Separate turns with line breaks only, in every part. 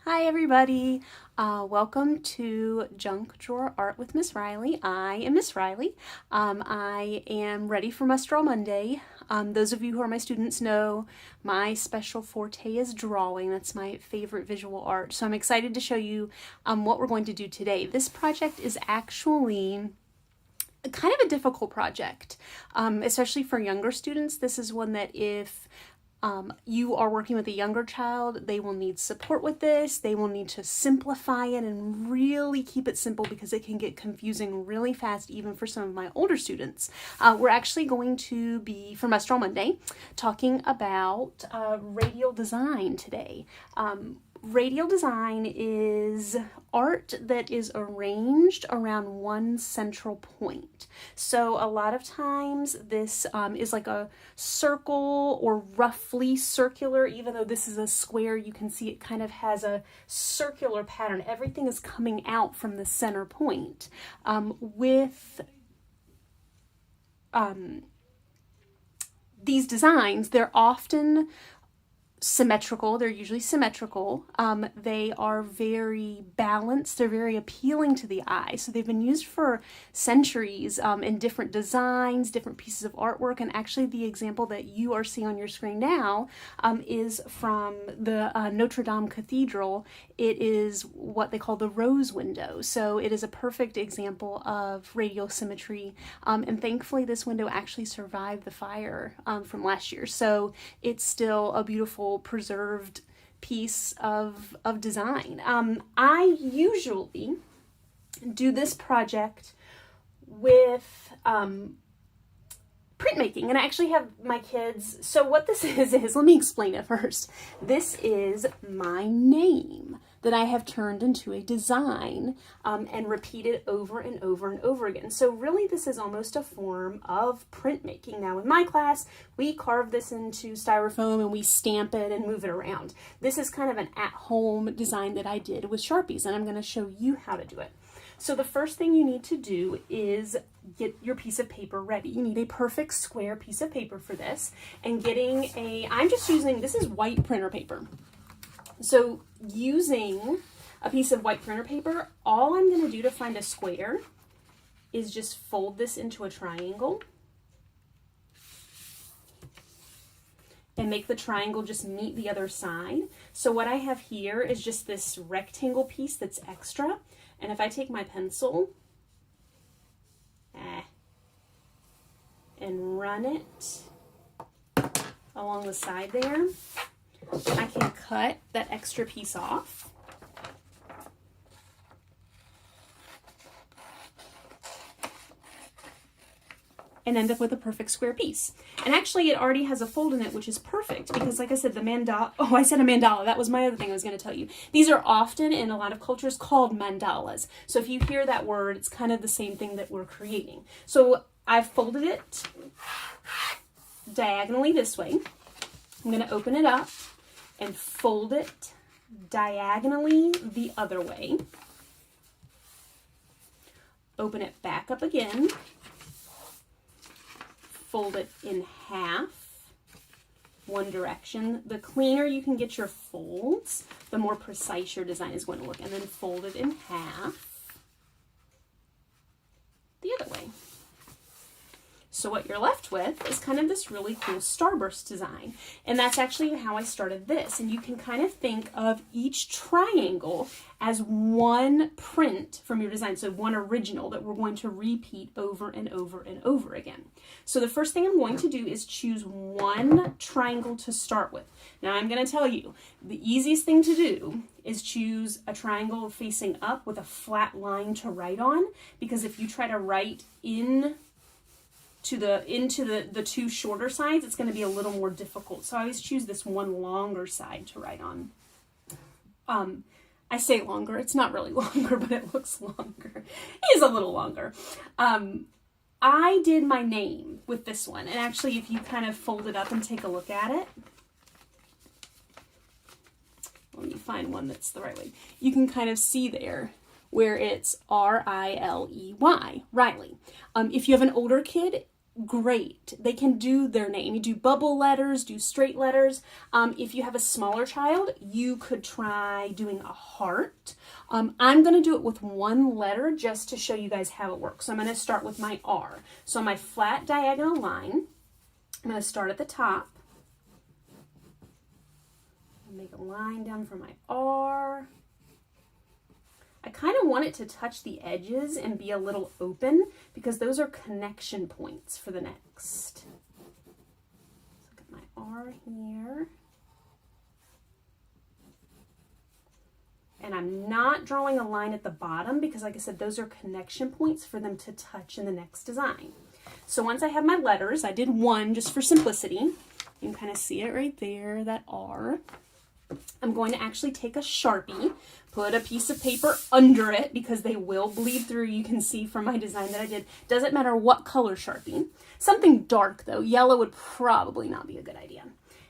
Hi everybody, welcome to Junk Drawer Art with Miss Riley. I am Miss Riley. I am ready for Must Draw Monday. Those of you who are my students know my special forte is drawing. That's my favorite visual art. So I'm excited to show you what we're going to do today. This project is actually kind of a difficult project, especially for younger students. This is one that if you are working with a younger child, they will need support with this. They will need to simplify it and really keep it simple because it can get confusing really fast, even for some of my older students. We're actually going to be, for Must Draw Monday, talking about radial design today. Radial design is art that is arranged around one central point. So a lot of times this is like a circle or roughly circular. Even though this is a square, you can see it kind of has a circular pattern. Everything is coming out from the center point. With these designs, they're often symmetrical. They're usually symmetrical. They are very balanced. They're very appealing to the eye. So they've been used for centuries in different designs, different pieces of artwork. And actually the example that you are seeing on your screen now is from the Notre Dame Cathedral. It is what they call the rose window. So it is a perfect example of radial symmetry. And thankfully this window actually survived the fire from last year. So it's still a beautiful preserved piece of design. I usually do this project with printmaking, and I actually have my kids. So what this is let me explain it first. This is my name that I have turned into a design and repeated over and over and over again. So really this is almost a form of printmaking. Now in my class, we carve this into styrofoam and we stamp it and move it around. This is kind of an at-home design that I did with Sharpies, and I'm going to show you how to do it. So the first thing you need to do is get your piece of paper ready. You need a perfect square piece of paper for this, and I'm just using, this is white printer paper. So using a piece of white printer paper, all I'm going to do to find a square is just fold this into a triangle and make the triangle just meet the other side. So what I have here is just this rectangle piece that's extra. And if I take my pencil and run it along the side there, I can cut that extra piece off. And end up with a perfect square piece. And actually it already has a fold in it, which is perfect because, like I said, the mandala, I said a mandala, that was my other thing I was going to tell you. These are often in a lot of cultures called mandalas. So if you hear that word, it's kind of the same thing that we're creating. So I've folded it diagonally this way. I'm going to open it up and fold it diagonally the other way. Open it back up again. Fold it in half, one direction. The cleaner you can get your folds, the more precise your design is going to look. And then fold it in half the other way. So what you're left with is kind of this really cool starburst design. And that's actually how I started this. And you can kind of think of each triangle as one print from your design. So one original that we're going to repeat over and over and over again. So the first thing I'm going to do is choose one triangle to start with. Now I'm going to tell you, the easiest thing to do is choose a triangle facing up with a flat line to write on. Because if you try to write into the two shorter sides, it's going to be a little more difficult. So I always choose this one longer side to write on. I say longer, it's not really longer, but it looks longer. It is a little longer. I did my name with this one, and actually if you kind of fold it up and take a look at it, let me find one that's the right way. You can kind of see there where it's R-I-L-E-Y, Riley. If you have an older kid, great. They can do their name. You do bubble letters, do straight letters. If you have a smaller child, you could try doing a heart. I'm going to do it with one letter just to show you guys how it works. So I'm going to start with my R. So on my flat diagonal line, I'm going to start at the top. Make a line down for my R. I kind of want it to touch the edges and be a little open because those are connection points for the next. Look at my R here. And I'm not drawing a line at the bottom because, like I said, those are connection points for them to touch in the next design. So once I have my letters, I did one just for simplicity. You can kind of see it right there, that R. I'm going to actually take a Sharpie, put a piece of paper under it because they will bleed through. You can see from my design that I did. Doesn't matter what color Sharpie. Something dark though. Yellow would probably not be a good idea.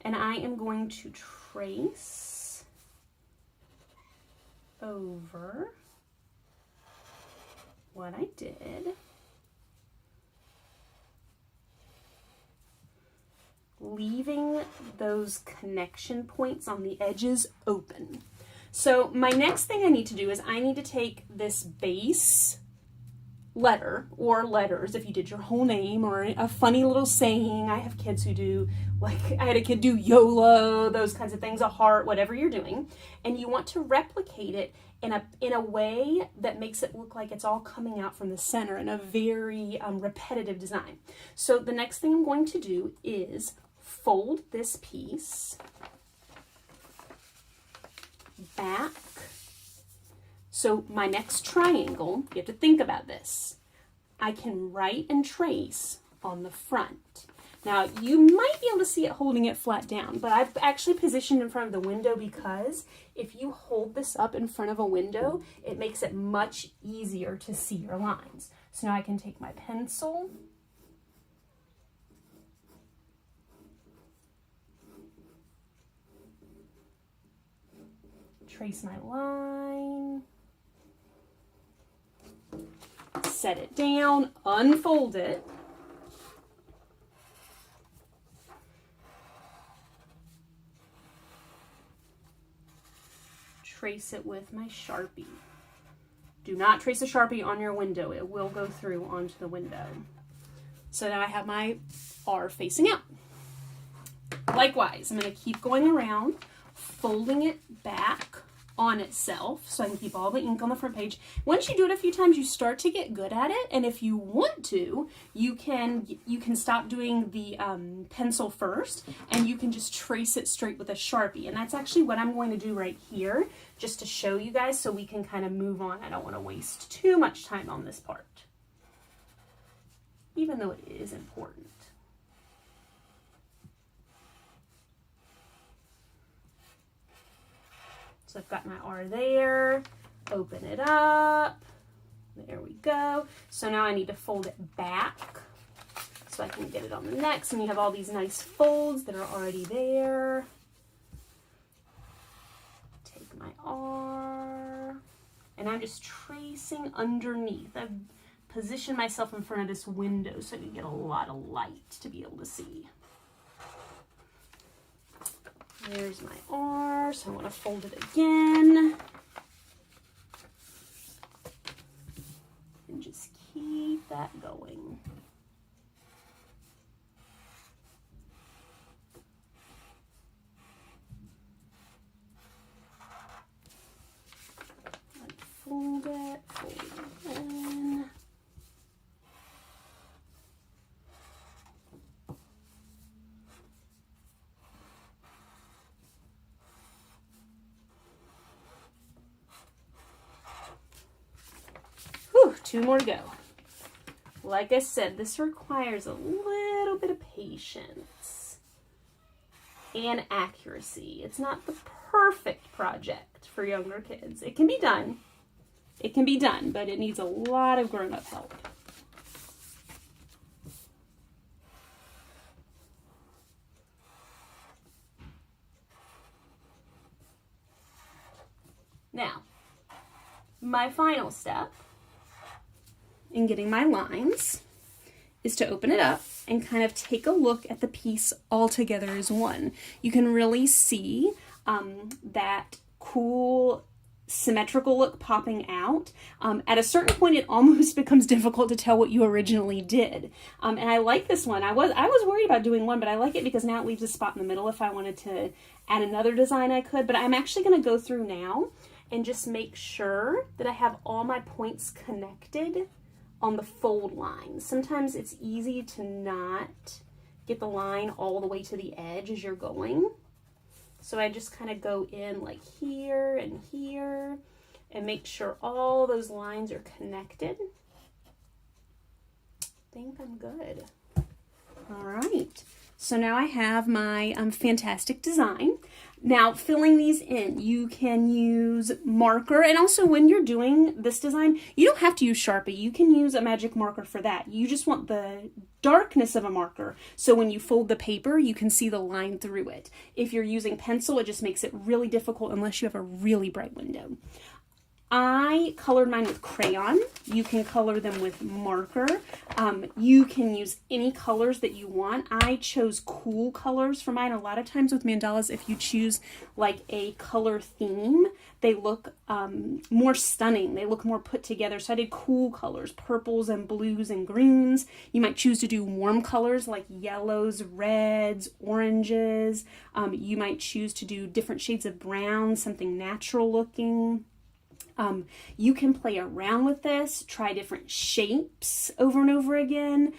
And I am going to trace over what I did. Leaving those connection points on the edges open. So my next thing I need to do is I need to take this base letter or letters, if you did your whole name or a funny little saying. I have kids who do, like I had a kid do YOLO, those kinds of things, a heart, whatever you're doing. And you want to replicate it in a way that makes it look like it's all coming out from the center in a very repetitive design. So the next thing I'm going to do is fold this piece back. So my next triangle, you have to think about this. I can write and trace on the front. Now you might be able to see it holding it flat down, but I've actually positioned in front of the window because if you hold this up in front of a window, it makes it much easier to see your lines. So now I can take my pencil, trace my line, set it down, unfold it, trace it with my Sharpie. Do not trace a Sharpie on your window. It will go through onto the window. So now I have my R facing out. Likewise, I'm going to keep going around, folding it back on itself so I can keep all the ink on the front page. Once you do it a few times, you start to get good at it, and if you want to, you can stop doing the pencil first, and you can just trace it straight with a Sharpie. And that's actually what I'm going to do right here, just to show you guys so we can kind of move on. I don't want to waste too much time on this part, even though it is important. So I've got my R there, open it up, there we go. So now I need to fold it back so I can get it on the next, and you have all these nice folds that are already there. Take my R, and I'm just tracing underneath. I've positioned myself in front of this window so I can get a lot of light to be able to see. There's my R, so I want to fold it again. And just keep that going. Fold it again. Two more to go. Like I said, this requires a little bit of patience and accuracy. It's not the perfect project for younger kids. It can be done. It can be done, but it needs a lot of grown-up help. Now, my final step in getting my lines is to open it up and kind of take a look at the piece all together as one. You can really see that cool symmetrical look popping out. At a certain point, it almost becomes difficult to tell what you originally did. And I like this one. I was worried about doing one, but I like it because now it leaves a spot in the middle. If I wanted to add another design, I could. But I'm actually going to go through now and just make sure that I have all my points connected on the fold line. Sometimes it's easy to not get the line all the way to the edge as you're going. So I just kind of go in like here and make sure all those lines are connected. I think I'm good. All right. So now I have my fantastic design. Now filling these in, you can use marker, and also when you're doing this design, you don't have to use Sharpie. You can use a magic marker for that. You just want the darkness of a marker, so when you fold the paper, you can see the line through it. If you're using pencil, it just makes it really difficult unless you have a really bright window. I colored mine with crayon. You can color them with marker. You can use any colors that you want. I chose cool colors for mine. A lot of times with mandalas, if you choose like a color theme, they look more stunning. They look more put together. So I did cool colors, purples and blues and greens. You might choose to do warm colors like yellows, reds, oranges. You might choose to do different shades of brown, something natural looking. You can play around with this, try different shapes over and over again,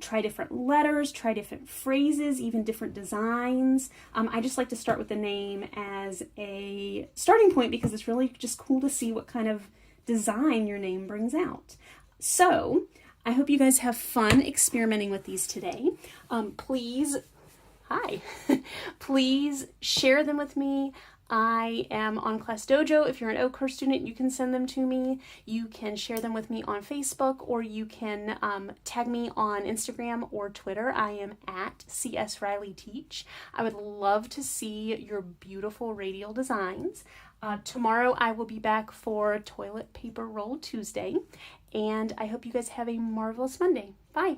try different letters, try different phrases, even different designs. I just like to start with the name as a starting point because it's really just cool to see what kind of design your name brings out. So I hope you guys have fun experimenting with these today. Please share them with me. I am on Class Dojo. If you're an Oakhurst student, you can send them to me. You can share them with me on Facebook, or you can tag me on Instagram or Twitter. I am at CS Riley Teach. I would love to see your beautiful radial designs. Tomorrow I will be back for Toilet Paper Roll Tuesday, and I hope you guys have a marvelous Monday. Bye.